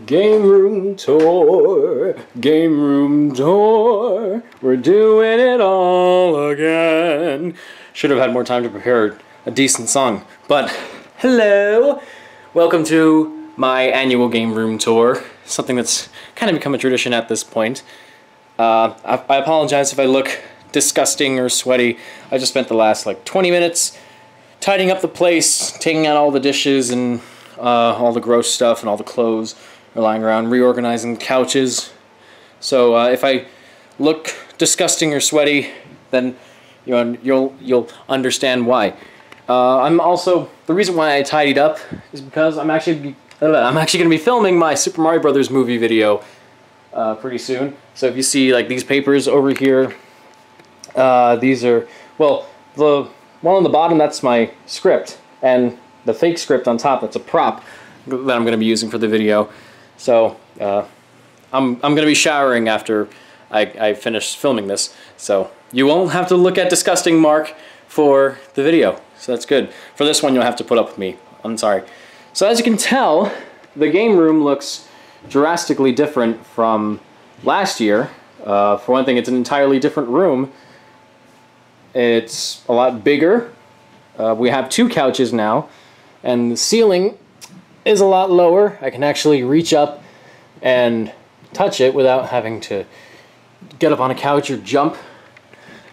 Game room tour, game room tour, we're doing it all again. Should have had more time to prepare a decent song, but hello! Welcome to my annual game room tour, something that's kind of become a tradition at this point. I apologize if I look disgusting or sweaty. I just spent the last like 20 minutes tidying up the place, taking out all the dishes and all the gross stuff and all the clothes are lying around, reorganizing the couches. So if I look disgusting or sweaty, then you'll understand why. I'm also, the reason why I tidied up is because I'm actually going to be filming my Super Mario Brothers movie video pretty soon. So if you see like these papers over here, these are, well, the one on the bottom, that's my script, and the fake script on top, that's a prop that I'm going to be using for the video. So I'm going to be showering after I finish filming this, so you won't have to look at disgusting Mark for the video, so that's good. For this one, you'll have to put up with me. I'm sorry. So as you can tell, the game room looks drastically different from last year. For one thing, it's an entirely different room. It's a lot bigger. We have 2 couches now, and the ceiling is a lot lower. I can actually reach up and touch it without having to get up on a couch or jump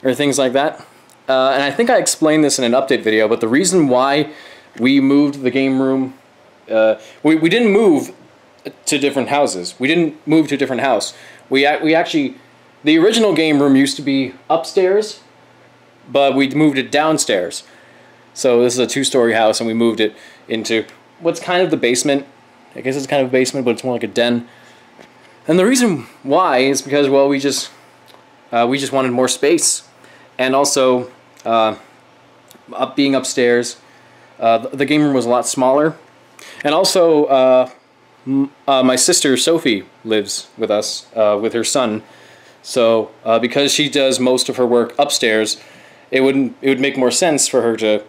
or things like that. And I think I explained this in an update video, but the reason why we moved the game room, we didn't move to different houses. We didn't move to a different house. We actually, the original game room used to be upstairs, but we moved it downstairs. So this is a 2-story house, and we moved it into what's kind of the basement. I guess it's kind of a basement, but it's more like a den. And the reason why is because, well, we just wanted more space, and also being upstairs, the game room was a lot smaller, and also my sister Sophie lives with us with her son. So because she does most of her work upstairs, it would make more sense for her to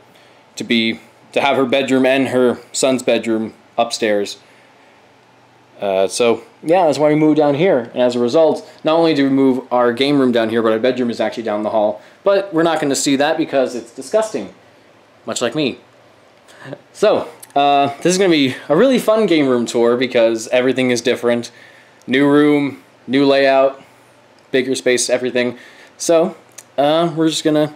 have her bedroom and her son's bedroom upstairs. So yeah, that's why we moved down here. And as a result, not only do we move our game room down here, but our bedroom is actually down the hall. But we're not going to see that because it's disgusting, much like me. So this is going to be a really fun game room tour because everything is different. New room, new layout, bigger space, everything. So we're just going to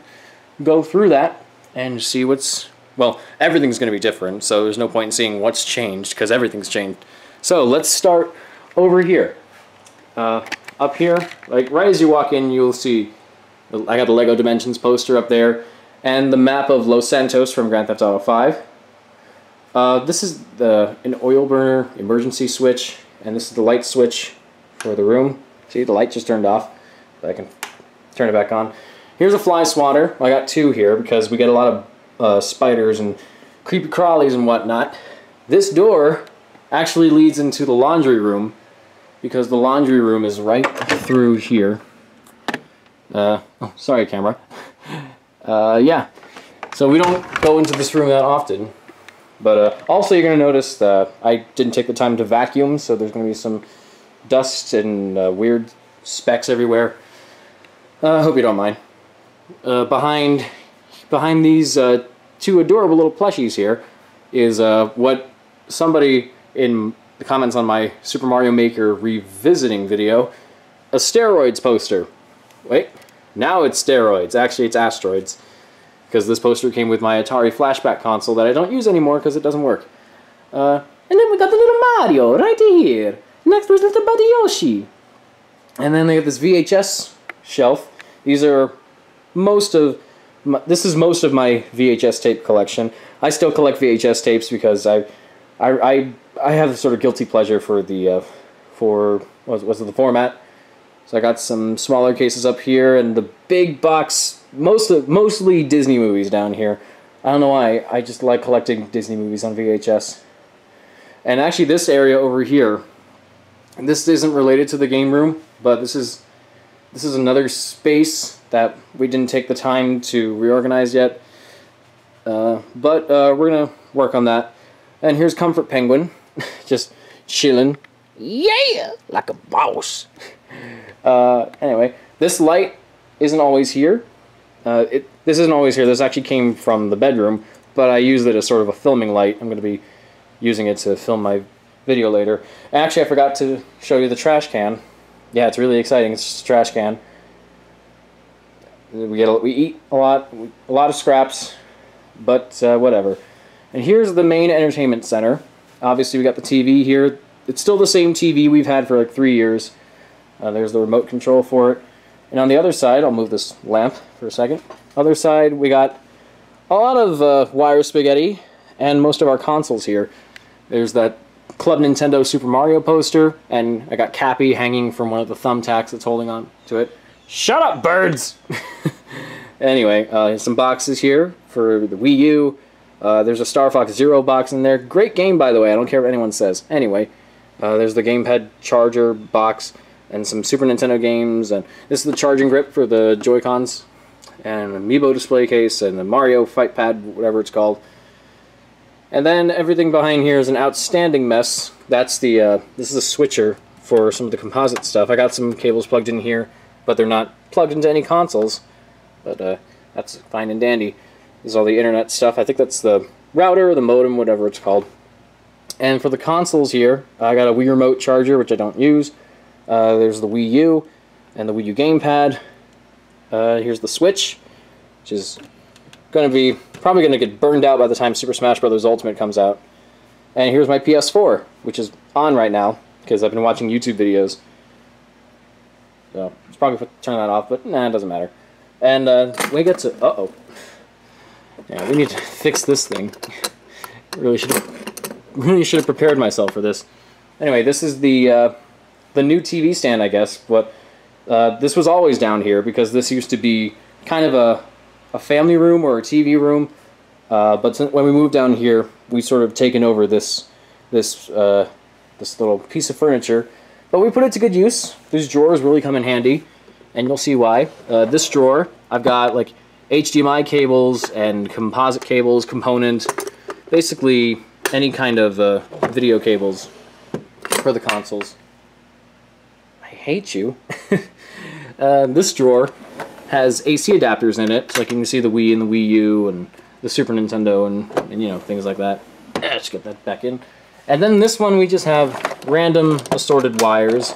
go through that and see what's, well, everything's going to be different, so there's no point in seeing what's changed because everything's changed. So let's start over here. Up here, like right as you walk in, you'll see I got the Lego Dimensions poster up there and the map of Los Santos from Grand Theft Auto 5. This is an oil burner emergency switch, and this is the light switch for the room. See, the light just turned off, but I can turn it back on. Here's a fly swatter. I got 2 here because we get a lot of spiders and creepy crawlies and whatnot. This door actually leads into the laundry room because the laundry room is right through here. Oh, sorry, camera. Yeah, so we don't go into this room that often. But also you're going to notice that I didn't take the time to vacuum, so there's going to be some dust and weird specks everywhere. I hope you don't mind. Behind these 2 adorable little plushies here is what somebody in the comments on my Super Mario Maker revisiting video, a steroids poster. Wait, now it's steroids. Actually, it's asteroids, because this poster came with my Atari flashback console that I don't use anymore because it doesn't work. And then we got the little Mario right here. Next was little buddy Yoshi. And then they have this VHS shelf. These are this is most of my VHS tape collection. I still collect VHS tapes because I have a sort of guilty pleasure for the what's the format. So I got some smaller cases up here and the big box, mostly Disney movies down here. I don't know why, I just like collecting Disney movies on VHS. And actually this area over here, this isn't related to the game room, but this is another space that we didn't take the time to reorganize yet. But we're gonna work on that. And here's Comfort Penguin, just chilling Yeah, like a boss. Anyway, this light isn't always here. This isn't always here. This actually came from the bedroom, but I used it as sort of a filming light. I'm going to be using it to film my video later. Actually, I forgot to show you the trash can. Yeah, it's really exciting. It's just a trash can. We eat a lot of scraps, but whatever. And here's the main entertainment center. Obviously, we got the TV here. It's still the same TV we've had for like 3 years. There's the remote control for it. And on the other side, I'll move this lamp for a second. Other side, we got a lot of wire spaghetti and most of our consoles here. There's that Club Nintendo Super Mario poster, and I got Cappy hanging from one of the thumbtacks that's holding on to it. Shut up, birds! Anyway, some boxes here for the Wii U. There's a Star Fox Zero box in there. Great game, by the way. I don't care what anyone says. Anyway, there's the gamepad charger box and some Super Nintendo games. And this is the charging grip for the Joy-Cons. And an Amiibo display case and the Mario Fight Pad, whatever it's called. And then everything behind here is an outstanding mess. That's the this is a switcher for some of the composite stuff. I got some cables plugged in here, but they're not plugged into any consoles. But that's fine and dandy. This is all the internet stuff. I think that's the router or the modem, whatever it's called. And for the consoles here, I got a Wii Remote charger, which I don't use. There's the Wii U and the Wii U gamepad. Here's the Switch, which is probably going to get burned out by the time Super Smash Bros. Ultimate comes out. And here's my PS4, which is on right now, because I've been watching YouTube videos. So, it's probably turn that off, but nah, it doesn't matter. And we get to... Uh-oh. Yeah, we need to fix this thing. Really should have prepared myself for this. Anyway, this is the new TV stand, I guess, but this was always down here because this used to be kind of a family room or a TV room. But when we moved down here, we sort of taken over this little piece of furniture. But we put it to good use. These drawers really come in handy, and you'll see why. This drawer, I've got like HDMI cables and composite cables, component, basically any kind of video cables for the consoles. I hate you. This drawer has AC adapters in it, so like you can see the Wii and the Wii U and the Super Nintendo and you know, things like that. Let's get that back in. And then this one we just have random assorted wires.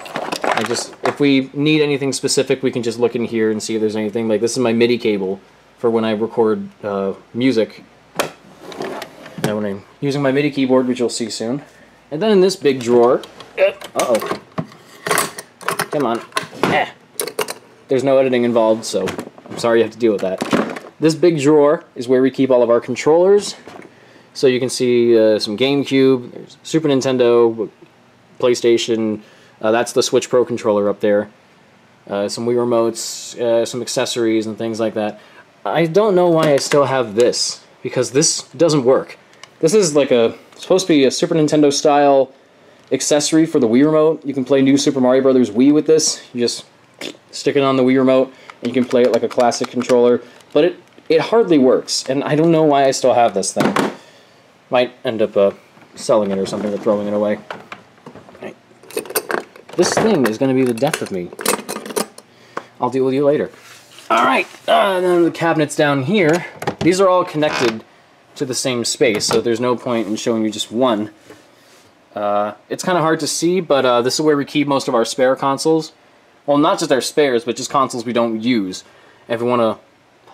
If we need anything specific, we can just look in here and see if there's anything. Like this is my MIDI cable for when I record music. And when I'm using my MIDI keyboard, which you'll see soon. And then in this big drawer, uh-oh. Come on. There's no editing involved, so I'm sorry you have to deal with that. This big drawer is where we keep all of our controllers. So you can see some GameCube, there's Super Nintendo, PlayStation, that's the Switch Pro controller up there. Some Wii remotes, some accessories and things like that. I don't know why I still have this, because this doesn't work. This is like supposed to be a Super Nintendo style accessory for the Wii remote. You can play New Super Mario Bros. Wii with this. You just stick it on the Wii remote and you can play it like a classic controller. But it hardly works, and I don't know why I still have this thing. Might end up selling it or something or throwing it away. Right. This thing is going to be the death of me. I'll deal with you later. Alright, then the cabinets down here. These are all connected to the same space, so there's no point in showing you just one. It's kind of hard to see, but this is where we keep most of our spare consoles. Well, not just our spares, but just consoles we don't use. If we want to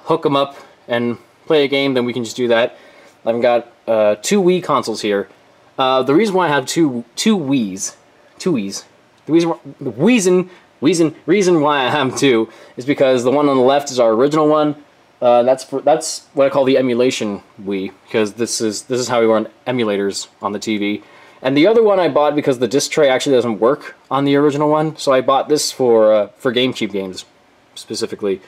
hook them up and play a game, then we can just do that. I've got 2 Wii consoles here. The reason why I have two Wiis, the reason why I have two is because the one on the left is our original one. That's what I call the emulation Wii, because this is how we run emulators on the TV. And the other one I bought because the disc tray actually doesn't work on the original one, so I bought this for GameCube games specifically.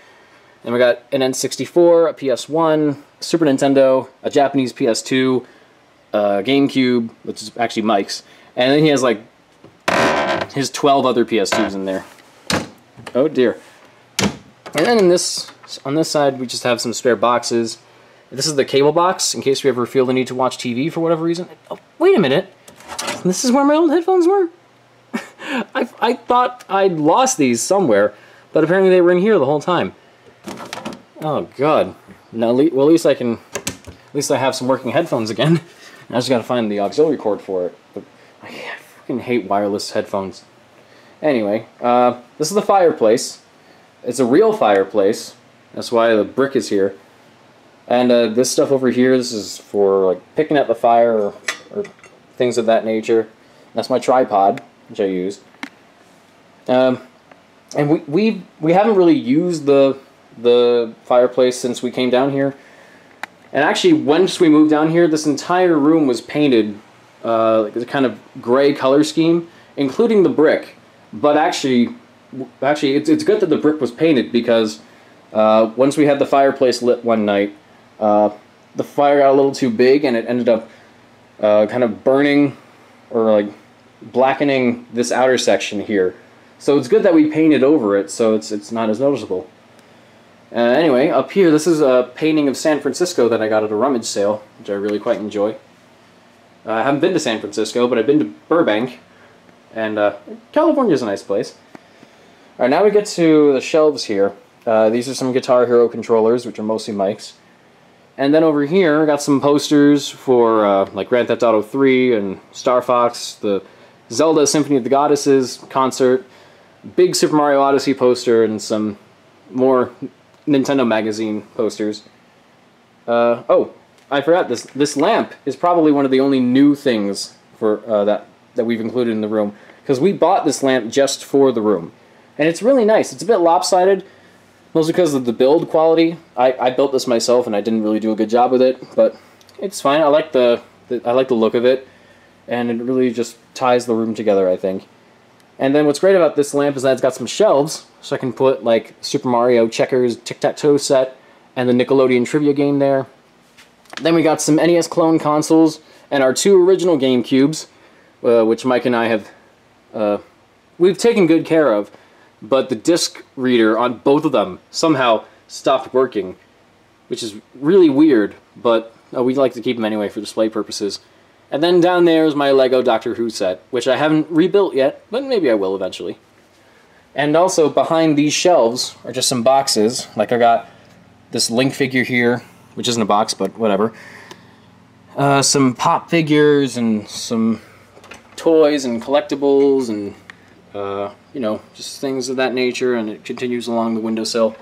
And we got an N64, a PS1, Super Nintendo, a Japanese PS2, GameCube, which is actually Mike's, and then he has like his 12 other PS2s in there. Oh dear. And then on this side we just have some spare boxes. This is the cable box in case we ever feel the need to watch TV for whatever reason. Oh, wait a minute. This is where my old headphones were? I thought I'd lost these somewhere, but apparently they were in here the whole time. Oh god. Now, well, at least I have some working headphones again. I just gotta find the auxiliary cord for it. But I fucking hate wireless headphones. Anyway, this is the fireplace. It's a real fireplace. That's why the brick is here. And this stuff over here, this is for like picking at the fire or things of that nature. That's my tripod, which I use. And we haven't really used the fireplace since we came down here. And actually, once we moved down here, this entire room was painted like a kind of gray color scheme, including the brick. But actually, it's good that the brick was painted because once we had the fireplace lit one night, the fire got a little too big and it ended up kind of burning or like blackening this outer section here. So it's good that we painted over it so it's not as noticeable. Anyway, up here, this is a painting of San Francisco that I got at a rummage sale, which I really quite enjoy. I haven't been to San Francisco, but I've been to Burbank. And California's a nice place. Alright, now we get to the shelves here. These are some Guitar Hero controllers, which are mostly mics. And then over here, I got some posters for like Grand Theft Auto 3 and Star Fox, the Zelda Symphony of the Goddesses concert, big Super Mario Odyssey poster, and some more Nintendo magazine posters. Oh, I forgot, this lamp is probably one of the only new things for that we've included in the room, because we bought this lamp just for the room. And it's really nice. It's a bit lopsided, mostly because of the build quality. I built this myself and I didn't really do a good job with it, but it's fine. I like the look of it, and it really just ties the room together, I think. And then what's great about this lamp is that it's got some shelves, so I can put like Super Mario Checkers Tic-Tac-Toe set and the Nickelodeon trivia game there. Then we got some NES clone consoles and our 2 original GameCubes, which Mike and I have we've taken good care of, but the disc reader on both of them somehow stopped working, which is really weird, but we like to keep them anyway for display purposes. And then down there is my Lego Doctor Who set, which I haven't rebuilt yet, but maybe I will eventually. And also behind these shelves are just some boxes. Like I got this Link figure here, which isn't a box, but whatever. Some pop figures and some toys and collectibles and, you know, just things of that nature, and it continues along the windowsill.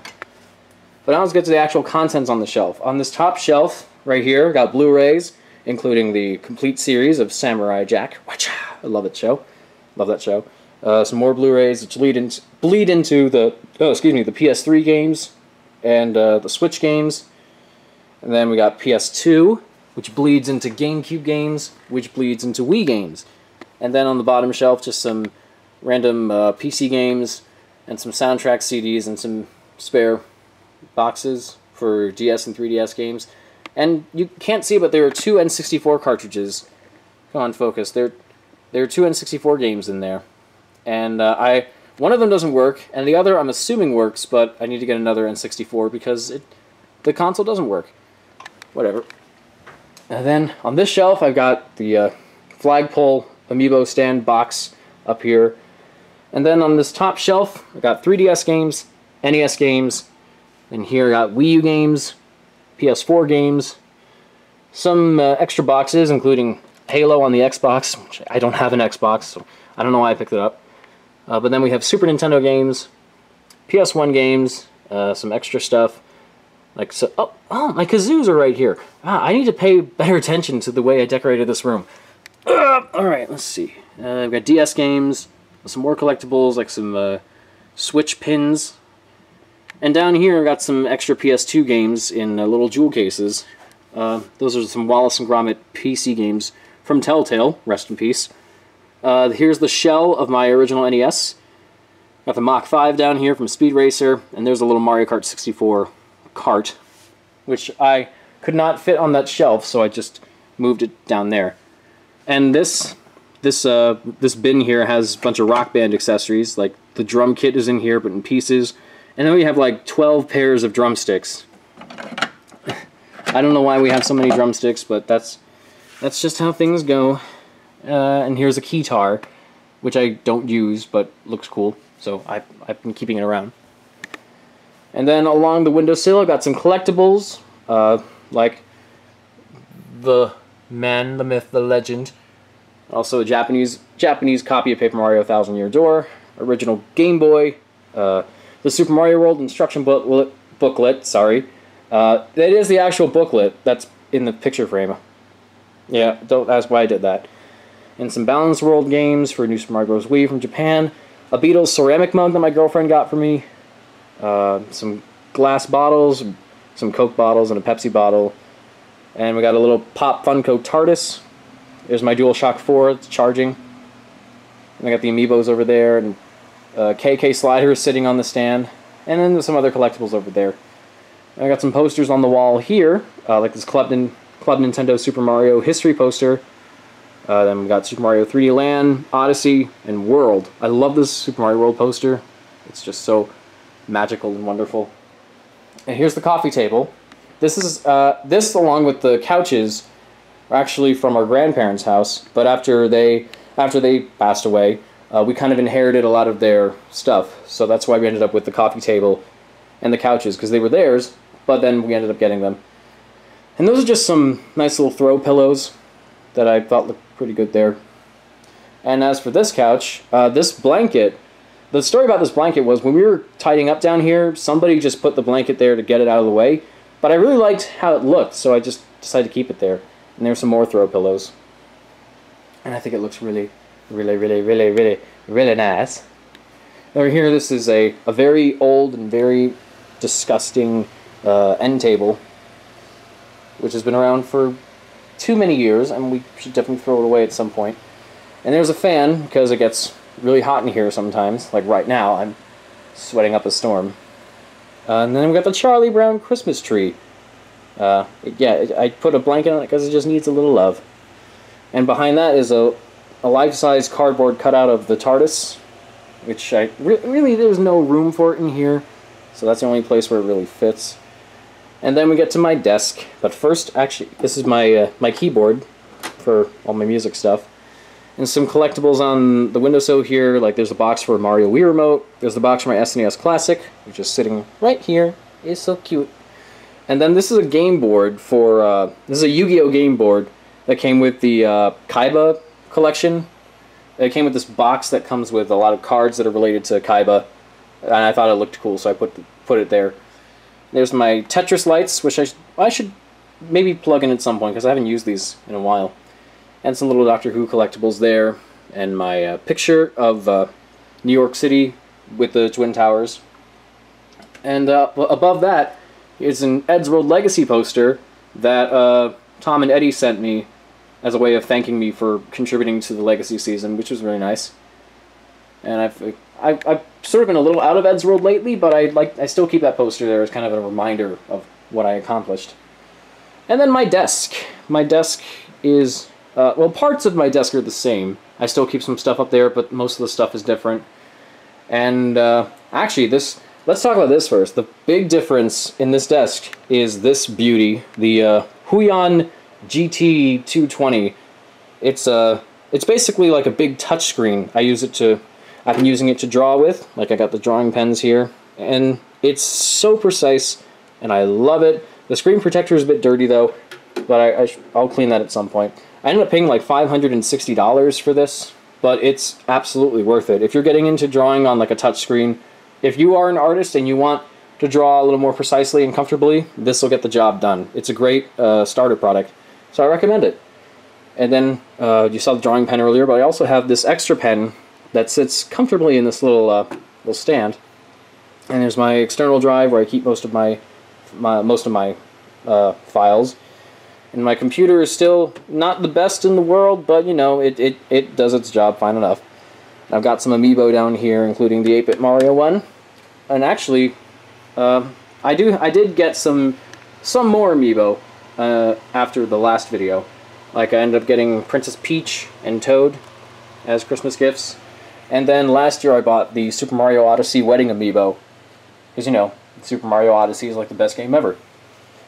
But now let's get to the actual contents on the shelf. On this top shelf right here, got Blu-rays, including the complete series of Samurai Jack. I love that show. Love that show. Some more Blu-rays which bleed into the the PS3 games and the Switch games. And then we got PS2, which bleeds into GameCube games, which bleeds into Wii games. And then on the bottom shelf, just some random PC games and some soundtrack CDs and some spare boxes for DS and 3DS games. And you can't see, but there are 2 N64 cartridges. Come on, focus. There are 2 N64 games in there. And one of them doesn't work, and the other I'm assuming works, but I need to get another N64 because the console doesn't work. Whatever. And then on this shelf, I've got the flagpole amiibo stand box up here. And then on this top shelf, I've got 3DS games, NES games, and here I got Wii U games, PS4 games, some extra boxes, including Halo on the Xbox, which I don't have an Xbox, so I don't know why I picked it up. But then we have Super Nintendo games, PS1 games, some extra stuff. Like so. Oh, my kazoos are right here. I need to pay better attention to the way I decorated this room. Alright, let's see. We've got DS games, some more collectibles, like some Switch pins. And down here, I've got some extra PS2 games in little jewel cases. Those are some Wallace and Gromit PC games from Telltale, rest in peace. Here's the shell of my original NES. Got the Mach 5 down here from Speed Racer, and there's a little Mario Kart 64 cart, which I could not fit on that shelf, so I just moved it down there. And this bin here has a bunch of Rock Band accessories, like the drum kit is in here, but in pieces. And then we have like 12 pairs of drumsticks. I don't know why we have so many drumsticks, but that's just how things go. And here's a keytar. which I don't use, but looks cool, so I've been keeping it around. And then along the windowsill, I got some collectibles, like the man, the myth, the legend. Also a Japanese copy of Paper Mario Thousand Year Door, original Game Boy, the Super Mario World instruction booklet. Sorry, that is the actual booklet that's in the picture frame. Yeah, don't ask why I did that. And some Balance World games for New Super Mario Bros. Wii from Japan, a Beatles ceramic mug that my girlfriend got for me, some glass bottles, some Coke bottles, and a Pepsi bottle. And we got a little Pop Funko TARDIS. There's my DualShock 4, it's charging. And I got the amiibos over there, and KK Slider is sitting on the stand. And then there's some other collectibles over there. And I got some posters on the wall here, like this Club Nintendo Super Mario History poster. Then we got Super Mario 3D Land, Odyssey, and World. I love this Super Mario World poster. It's just so magical and wonderful. And here's the coffee table. This is this, along with the couches, are actually from our grandparents' house. But after they passed away, we kind of inherited a lot of their stuff. So that's why we ended up with the coffee table and the couches, because they were theirs. But then we ended up getting them. And those are just some nice little throw pillows that I thought looked pretty good there. And as for this couch, this blanket, the story about this blanket was when we were tidying up down here, somebody just put the blanket there to get it out of the way. But I really liked how it looked, so I just decided to keep it there. And there's some more throw pillows. And I think it looks really, really, really, really, really, really nice. Over here, this is a very old and very disgusting end table, which has been around for too many years, and we should definitely throw it away at some point. And there's a fan, because it gets really hot in here sometimes. Like right now, I'm sweating up a storm. And then we got the Charlie Brown Christmas tree. I put a blanket on it because it just needs a little love. And behind that is a life-size cardboard cutout of the TARDIS, which really there's no room for it in here, so that's the only place where it really fits. And then we get to my desk, but first, actually, this is my my keyboard for all my music stuff. And some collectibles on the windowsill here, like there's a box for a Mario Wii Remote, there's the box for my SNES Classic, which is sitting right here. It's so cute. And then this is a game board for, this is a Yu-Gi-Oh! Game board that came with the Kaiba collection. It came with this box that comes with a lot of cards that are related to Kaiba, and I thought it looked cool, so I put it there. There's my Tetris lights, which I should maybe plug in at some point, because I haven't used these in a while. And some little Doctor Who collectibles there, and my picture of New York City with the Twin Towers. And above that is an Ed's World Legacy poster that Tom and Eddie sent me as a way of thanking me for contributing to the Legacy season, which was really nice. And I've sort of been a little out of Ed's World lately, but I still keep that poster there as kind of a reminder of what I accomplished. And then my desk. My desk is... well, parts of my desk are the same. I still keep some stuff up there, but most of the stuff is different. And actually, let's talk about this first. The big difference in this desk is this beauty, the Huion GT220. It's basically like a big touchscreen. I've been using it to draw with. Like, I got the drawing pens here, and it's so precise, and I love it. The screen protector is a bit dirty though, but I'll clean that at some point. I ended up paying like $560 for this, but it's absolutely worth it. If you're getting into drawing on like a touch screen, if you are an artist and you want to draw a little more precisely and comfortably, this will get the job done. It's a great starter product, so I recommend it. And then you saw the drawing pen earlier, but I also have this extra pen that sits comfortably in this little stand. And there's my external drive where I keep most of my files. And my computer is still not the best in the world, but you know, it does its job fine enough. I've got some amiibo down here, including the 8-bit Mario one. And actually, I did get some more amiibo after the last video. Like, I ended up getting Princess Peach and Toad as Christmas gifts. And then last year I bought the Super Mario Odyssey Wedding amiibo. Because, you know, Super Mario Odyssey is like the best game ever.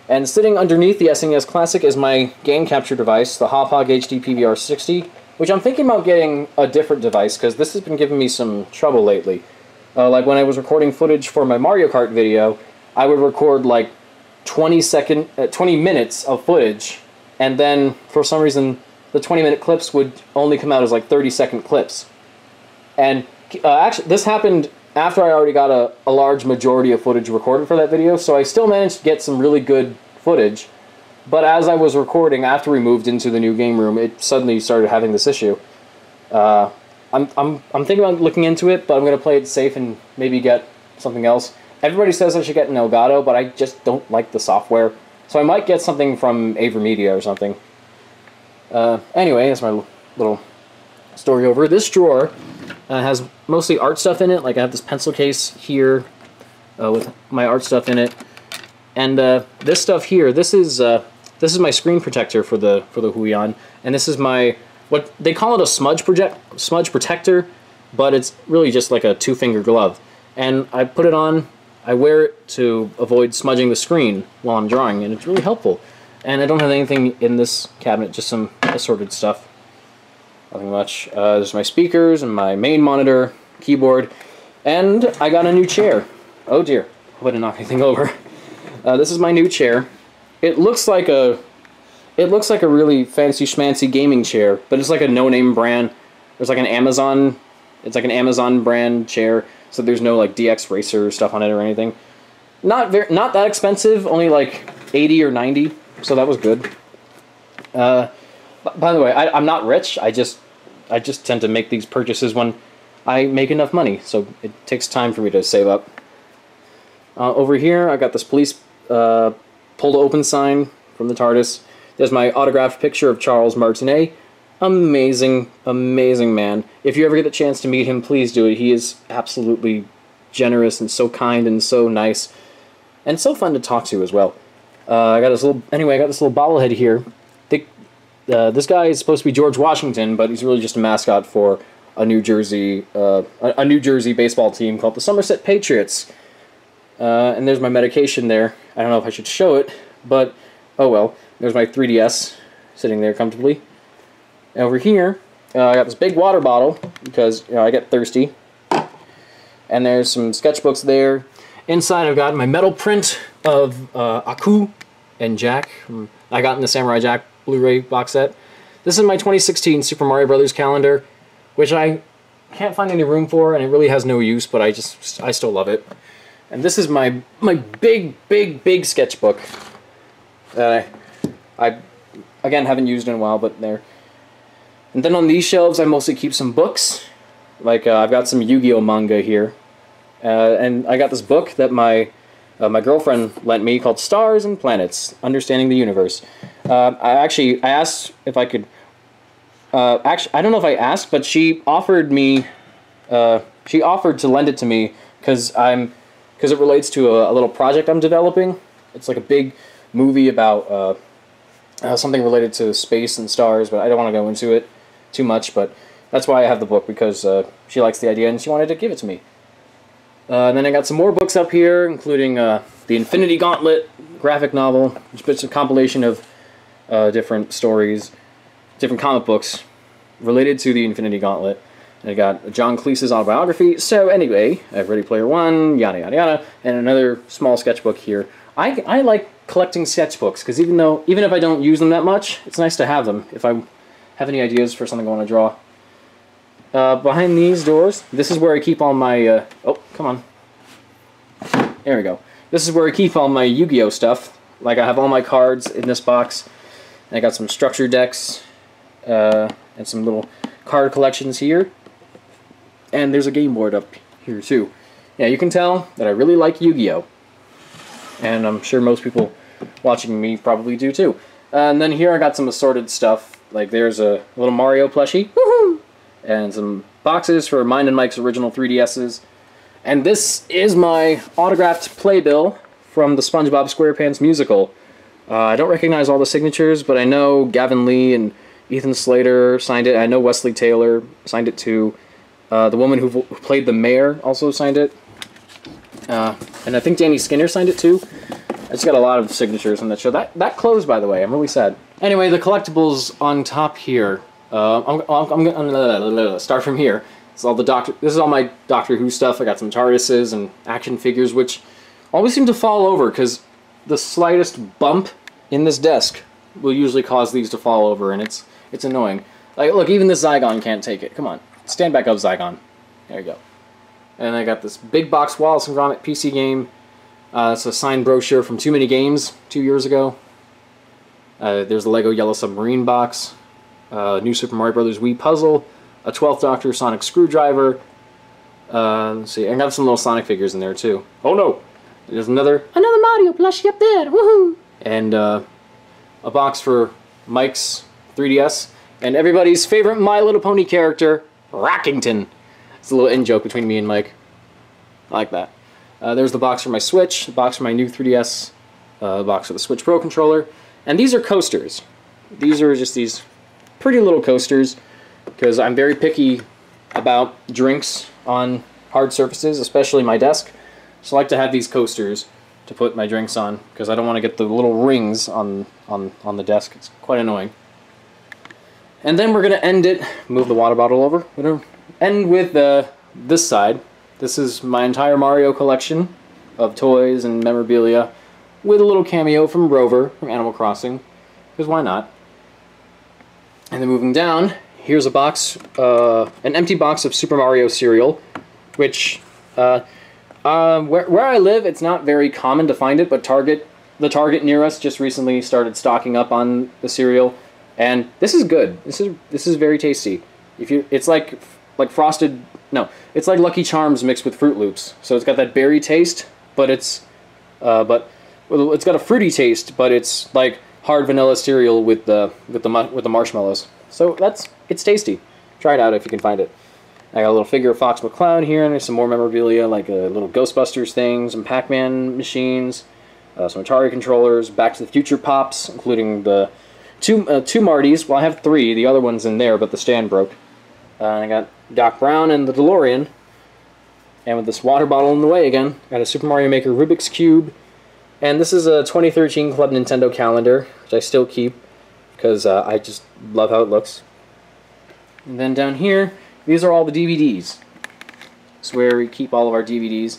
And sitting underneath the SNES Classic is my game capture device, the Hauppauge HD PVR 60. which I'm thinking about getting a different device, because this has been giving me some trouble lately. Like when I was recording footage for my Mario Kart video, I would record like 20 minutes of footage, and then for some reason the 20-minute clips would only come out as like 30-second clips. And actually, this happened after I already got a large majority of footage recorded for that video, so I still managed to get some really good footage. But as I was recording, after we moved into the new game room, it suddenly started having this issue. I'm thinking about looking into it, but I'm going to play it safe and maybe get something else. Everybody says I should get an Elgato, but I just don't like the software. So I might get something from AverMedia or something. Anyway, that's my little story over. This drawer has mostly art stuff in it. Like I have this pencil case here with my art stuff in it. And this stuff here, this is my screen protector for the Huion, and this is my, what they call it, a smudge protector, but it's really just like a 2-finger glove. And I put it on, I wear it to avoid smudging the screen while I'm drawing, and it's really helpful. And I don't have anything in this cabinet, just some assorted stuff. Nothing much. There's my speakers and my main monitor, keyboard, and I got a new chair. Oh dear, hope I didn't knock anything over. This is my new chair. It looks like a really fancy schmancy gaming chair, but it's like a no-name brand. There's like an Amazon, it's like an Amazon brand chair, so there's no like DX Racer stuff on it or anything. Not that expensive, only like 80 or 90, so that was good. By the way, I'm not rich. I just tend to make these purchases when I make enough money, so it takes time for me to save up. Over here, I got this police pull to open sign from the TARDIS. There's my autographed picture of Charles Martinet. Amazing, amazing man. If you ever get the chance to meet him, please do it. He is absolutely generous and so kind and so nice, and so fun to talk to as well. I got this little bobblehead here. This guy is supposed to be George Washington, but he's really just a mascot for a New Jersey baseball team called the Somerset Patriots. And there's my medication there. I don't know if I should show it, but oh well. There's my 3DS sitting there comfortably. And over here, I got this big water bottle because I get thirsty. And there's some sketchbooks there. Inside, I've got my metal print of Aku and Jack. I got in the Samurai Jack Blu-ray box set. This is my 2016 Super Mario Brothers calendar, which I can't find any room for, and it really has no use, but I still love it. And this is my big sketchbook that I again haven't used in a while, but there. And then on these shelves, I mostly keep some books. Like I've got some Yu-Gi-Oh manga here, and I got this book that my girlfriend lent me called Stars and Planets: Understanding the Universe. I asked if I could. Actually, I don't know if I asked, but she offered to lend it to me because it relates to a little project I'm developing. It's like a big movie about something related to space and stars, but I don't want to go into it too much, but that's why I have the book, because she likes the idea and she wanted to give it to me. And then I got some more books up here, including the Infinity Gauntlet graphic novel, which is a compilation of different stories, different comic books related to the Infinity Gauntlet. And I got John Cleese's autobiography. So anyway, I have Ready Player One, yada yada yada, and another small sketchbook here. I like collecting sketchbooks because even if I don't use them that much, it's nice to have them if I have any ideas for something I want to draw. Behind these doors, this is where I keep all my oh, come on. There we go. This is where I keep all my Yu-Gi-Oh stuff. Like I have all my cards in this box. And I got some structure decks and some little card collections here. And there's a game board up here too. Yeah, you can tell that I really like Yu-Gi-Oh! And I'm sure most people watching me probably do too. And then here I got some assorted stuff. Like there's a little Mario plushie. Woohoo! And some boxes for mine and Mike's original 3DSs. And this is my autographed playbill from the SpongeBob SquarePants musical. I don't recognize all the signatures, but I know Gavin Lee and Ethan Slater signed it. I know Wesley Taylor signed it too. The woman who played the mayor also signed it. And I think Danny Skinner signed it too. I just got a lot of signatures on that show. That closed, by the way. I'm really sad. Anyway, the collectibles on top here. I'm gonna start from here. This is all my Doctor Who stuff. I got some TARDISes and action figures, which always seem to fall over because the slightest bump in this desk will usually cause these to fall over, and it's annoying. Like, look, even this Zygon can't take it. Come on, stand back up, Zygon. There you go. And I got this big box Wallace and Gromit PC game. It's a signed brochure from Too Many Games 2 years ago. There's the Lego Yellow Submarine box, new Super Mario Brothers Wii puzzle, a 12th Doctor Sonic screwdriver. Let's see, I got some little Sonic figures in there too. Oh no! There's another Mario plushie up there. Woohoo! And a box for Mike's 3DS and everybody's favorite My Little Pony character, Rockington. It's a little in-joke between me and Mike. I like that. There's the box for my Switch, the box for my new 3DS, box for the Switch Pro controller, and these are coasters. These are just these pretty little coasters because I'm very picky about drinks on hard surfaces, especially my desk. So I like to have these coasters to put my drinks on because I don't want to get the little rings on the desk. It's quite annoying. And then we're going to end it, move the water bottle over, we're going to end with this side. This is my entire Mario collection of toys and memorabilia with a little cameo from Rover from Animal Crossing, because why not? And then moving down, here's a box, an empty box of Super Mario cereal, which, where I live, it's not very common to find it, but the Target near us just recently started stocking up on the cereal, and this is good. This is very tasty. It's like frosted. No, it's like Lucky Charms mixed with Fruit Loops. So it's got that berry taste, but it's got a fruity taste, but it's like hard vanilla cereal with the marshmallows. So it's tasty. Try it out if you can find it. I got a little figure of Fox McCloud here, and there's some more memorabilia like a little Ghostbusters thing, some Pac-Man machines, some Atari controllers, Back to the Future pops, including the two Martys. Well, I have 3. The other one's in there, but the stand broke. And I got Doc Brown and the DeLorean. And with this water bottle in the way again, got a Super Mario Maker Rubik's Cube. And this is a 2013 Club Nintendo calendar, which I still keep because I just love how it looks. And then down here, these are all the DVDs. It's where we keep all of our DVDs.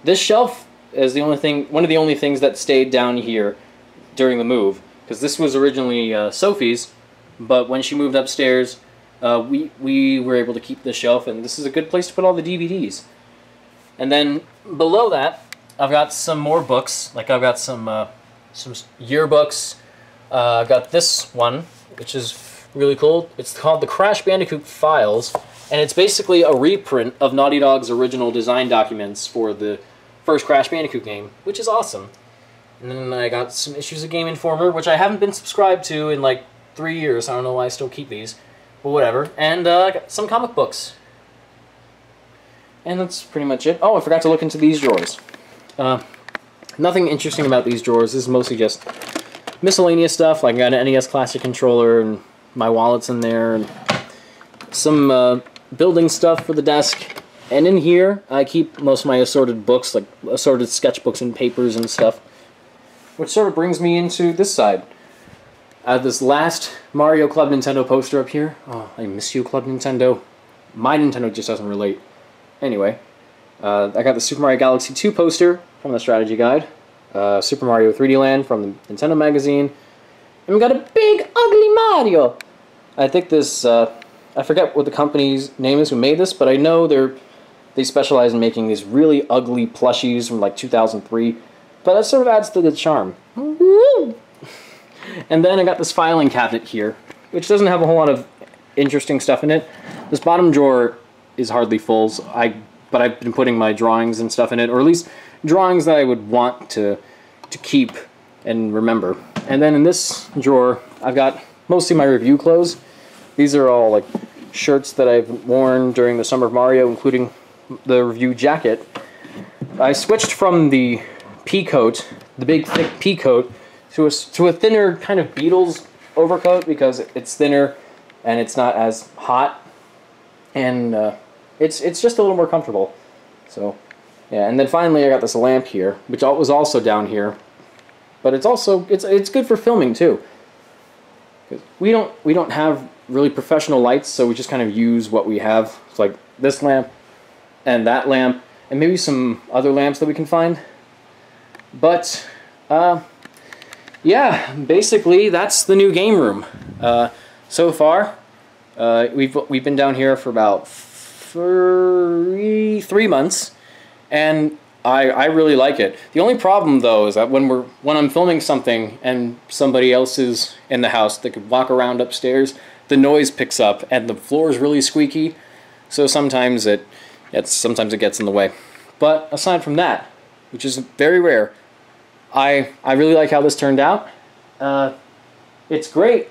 This shelf is one of the only things that stayed down here during the move, because this was originally Sophie's, but when she moved upstairs, we were able to keep this shelf, and this is a good place to put all the DVDs. And then below that, I've got some more books. Like I've got some yearbooks. I've got this one, which is really cool. It's called the Crash Bandicoot Files, and it's basically a reprint of Naughty Dog's original design documents for the first Crash Bandicoot game, which is awesome. And then I got some issues of Game Informer, which I haven't been subscribed to in like 3 years. I don't know why I still keep these, but whatever. And I got some comic books. And that's pretty much it. Oh, I forgot to look into these drawers. Nothing interesting about these drawers. This is mostly just miscellaneous stuff. Like I got an NES Classic controller, and my wallet's in there, and some building stuff for the desk. And in here, I keep most of my assorted books, like assorted sketchbooks and papers and stuff. Which sort of brings me into this side. I have this last Mario Club Nintendo poster up here. Oh, I miss you, Club Nintendo. My Nintendo just doesn't relate. Anyway, I got the Super Mario Galaxy 2 poster from the strategy guide. Super Mario 3D Land from the Nintendo magazine. And we got a big, ugly Mario! I think this, I forget what the company's name is who made this, but I know they specialize in making these really ugly plushies from like 2003. But that sort of adds to the charm. And then I got this filing cabinet here, which doesn't have a whole lot of interesting stuff in it. This bottom drawer is hardly full, so but I've been putting my drawings and stuff in it, or at least drawings that I would want to keep and remember. And then in this drawer, I've got mostly my review clothes. These are all like shirts that I've worn during the Summer of Mario, including the review jacket. I switched from the pea coat, the big thick pea coat, to a thinner kind of Beatles overcoat because it's thinner and it's not as hot, and it's just a little more comfortable. So yeah, and then finally I got this lamp here, which was also down here, but it's also it's good for filming too. We don't have really professional lights, so we just kind of use what we have. It's like this lamp and that lamp, and maybe some other lamps that we can find. But yeah, basically that's the new game room. So far, we've been down here for about three months, and I really like it. The only problem though is that when I'm filming something and somebody else is in the house that could walk around upstairs, the noise picks up and the floor is really squeaky. So sometimes it gets in the way. But aside from that, which is very rare, I really like how this turned out. It's great.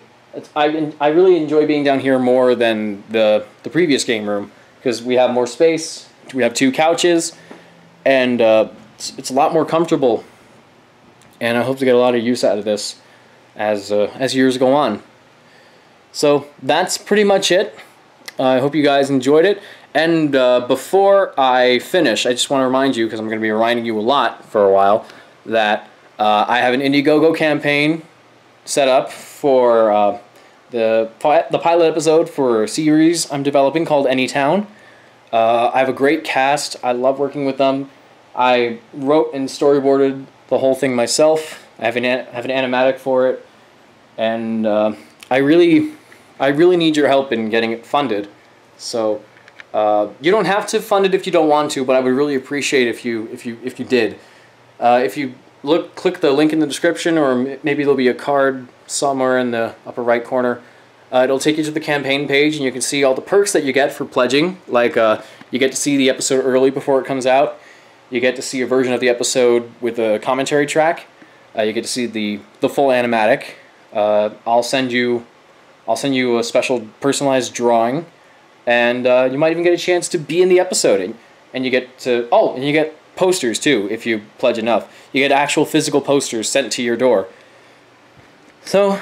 I really enjoy being down here more than the previous game room because we have more space. We have 2 couches. And it's a lot more comfortable, and I hope to get a lot of use out of this as years go on. So that's pretty much it. I hope you guys enjoyed it. And before I finish, I just want to remind you, because I'm going to be reminding you a lot for a while, that I have an Indiegogo campaign set up for the pilot episode for a series I'm developing called Anytown. I have a great cast. I love working with them. I wrote and storyboarded the whole thing myself. I have an animatic for it, and I really need your help in getting it funded. So you don't have to fund it if you don't want to, but I would really appreciate if you did. If you click the link in the description, or maybe there'll be a card somewhere in the upper right corner. It'll take you to the campaign page, and you can see all the perks that you get for pledging. Like you get to see the episode early before it comes out. You get to see a version of the episode with a commentary track. You get to see the full animatic. I'll send you a special personalized drawing, and you might even get a chance to be in the episode. And you get posters too if you pledge enough. You get actual physical posters sent to your door. So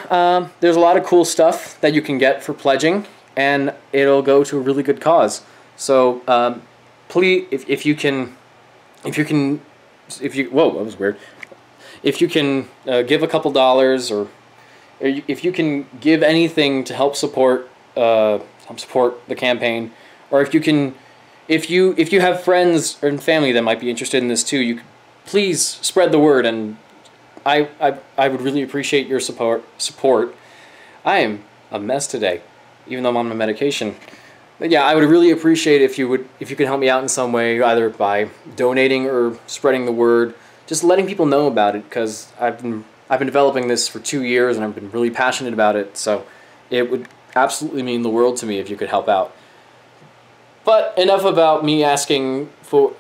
there's a lot of cool stuff that you can get for pledging, and it'll go to a really good cause. So please, if you can, whoa, that was weird. If you can give a couple dollars, or if you can give anything to help support the campaign, or if you have friends and family that might be interested in this too, please spread the word, and I would really appreciate your support. I am a mess today, even though I'm on my medication. But yeah, I would really appreciate if you could help me out in some way, either by donating or spreading the word, just letting people know about it, because I've been developing this for 2 years and I've been really passionate about it. So it would absolutely mean the world to me if you could help out. But enough about me asking for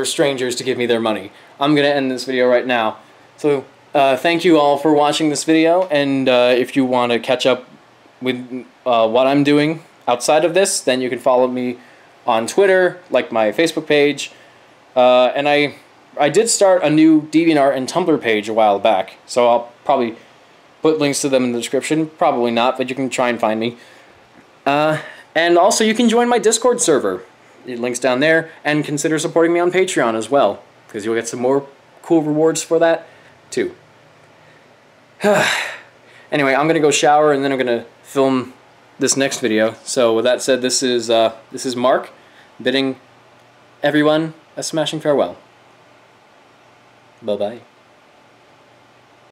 strangers to give me their money. I'm gonna end this video right now. So thank you all for watching this video, and if you want to catch up with what I'm doing outside of this, then you can follow me on Twitter, like my Facebook page, and I did start a new DeviantArt and Tumblr page a while back, so I'll probably put links to them in the description. Probably not, but you can try and find me. And also you can join my Discord server. Link's down there, and consider supporting me on Patreon as well, because you'll get some more cool rewards for that too. Anyway, I'm gonna go shower, and then I'm gonna film this next video. So with that said, this is Mark bidding everyone a smashing farewell. Bye bye.